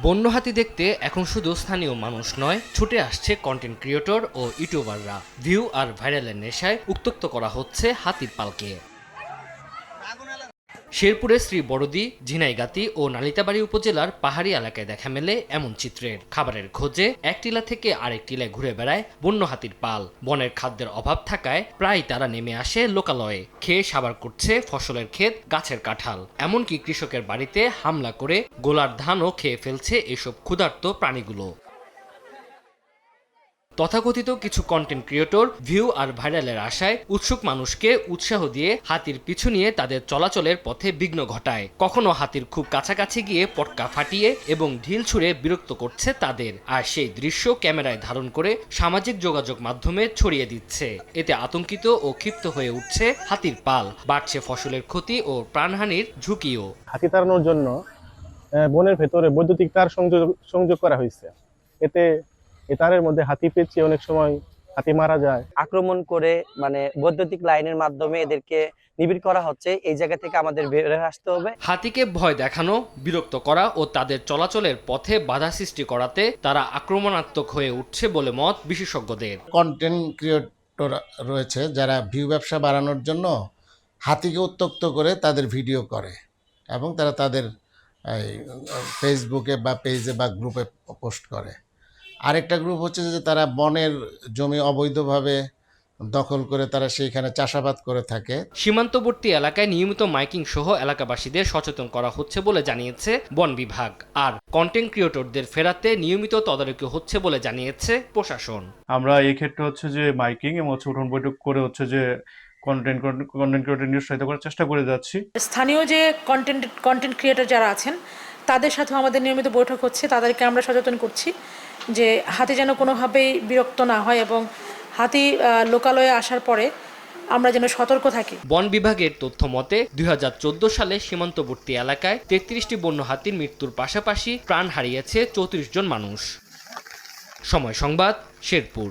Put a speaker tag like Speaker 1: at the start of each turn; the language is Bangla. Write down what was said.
Speaker 1: বন্য হাতি দেখতে এখন শুধু স্থানীয় মানুষ নয়, ছুটে আসছে কন্টেন্ট ক্রিয়েটর ও ইউটিউবাররা। ভিউ আর ভাইরালের নেশায় উত্ত্যক্ত করা হচ্ছে হাতির পালকে। শেরপুরের শ্রী বড়দি, ঝিনাইগাতি ও নালিতাবাড়ী উপজেলার পাহাড়ি এলাকায় দেখা মেলে এমন চিত্রের। খাবারের খোঁজে এক টিলা থেকে আরেক টিলায় ঘুরে বেড়ায় বন্য হাতির পাল। বনের খাদ্যের অভাব থাকায় প্রায় তারা নেমে আসে লোকালয়ে। খেয়ে সাবার করছে ফসলের ক্ষেত, গাছের কাঁঠাল। এমনকি কৃষকের বাড়িতে হামলা করে গোলার ধানও খেয়ে ফেলছে এসব ক্ষুধার্ত প্রাণীগুলো। তথাকথিত কিছু কন্টেন্ট ক্রিয়েটর ভিউ আর ভাইরালের আশায় উৎসুক মানুষকে উৎসাহ দিয়ে হাতির পিছু নিয়ে তাদের চলাচলের পথে বিঘ্ন ঘটায়। কখনো হাতির খুব কাছাকাছি গিয়ে পটকা ফাটিয়ে এবং ঢিল ছুঁড়ে বিরক্ত করছে তাদের। আর সেই দৃশ্য ক্যামেরায় ধারণ করে সামাজিক যোগাযোগ মাধ্যমে ছড়িয়ে দিচ্ছে। এতে আতঙ্কিত ও ক্ষিপ্ত হয়ে উঠছে হাতির পাল। বাড়ছে ফসলের ক্ষতি ও প্রাণহানির ঝুঁকিও।
Speaker 2: হাতি তাড়ানোর জন্য বনের ভেতরে বৈদ্যুতিক তার সংযোগ করা হয়েছে। এতে এই তারের মধ্যে হাতি পেঁচিয়ে অনেক সময় হাতি মারা যায়।
Speaker 3: আক্রমণ করে বৈদ্যুতিক লাইনের মাধ্যমে এদেরকে নিবিড় করা হচ্ছে। এই জায়গা থেকে আমাদের বের আসতে হবে।
Speaker 1: হাতিকে ভয় দেখানো, বিরক্ত করা ও তাদের চলাচলের পথে বাধা সৃষ্টি করাতে তারা আক্রমণাত্মক হয়ে উঠছে বলে মত বিশেষজ্ঞদের।
Speaker 4: কন্টেন্ট ক্রিয়েটর রয়েছে যারা ভিউ ব্যবসা বাড়ানোর জন্য হাতিকে উত্ত্যক্ত করে তাদের ভিডিও করে এবং তারা তাদের ফেসবুকে বা পেজে বা গ্রুপে পোস্ট করে। আরেকটা গ্রুপ হচ্ছে যে তারা বনের জমি অবৈধভাবে দখল করে তারা সেইখানে চাষাবাদ করে থাকে।
Speaker 1: সীমান্তবর্তী এলাকায় নিয়মিত মাইকিং সহ এলাকাবাসীদের সচেতন করা হচ্ছে বলে জানিয়েছে বন বিভাগ। আর কন্টেন্ট ক্রিয়েটরদের ফেরাতে নিয়মিত তদারকি হচ্ছে বলে জানিয়েছে প্রশাসন।
Speaker 5: আমরা এই ক্ষেত্রে হচ্ছে যে মাইকিং এবং উঠোন বৈঠক করে হচ্ছে যে কন্টেন্ট ক্রিয়েটর নিরুৎসাহিত করার চেষ্টা করে যাচ্ছি।
Speaker 6: স্থানীয় যে কন্টেন্ট ক্রিয়েটর যারা আছেন তাদের সাথেও আমাদের নিয়মিত বৈঠক হচ্ছে। তাদেরকে আমরা সচেতন করছি যে হাতি যেন কোনোভাবেই বিরক্ত না হয় এবং হাতি লোকালয়ে আসার পরে আমরা যেন সতর্ক থাকি।
Speaker 1: বন বিভাগের তথ্য মতে 2014 সালে সীমান্তবর্তী এলাকায় 33টি বন্য হাতির মৃত্যুর পাশাপাশি প্রাণ হারিয়েছে 34 জন মানুষ। সময় সংবাদ, শেরপুর।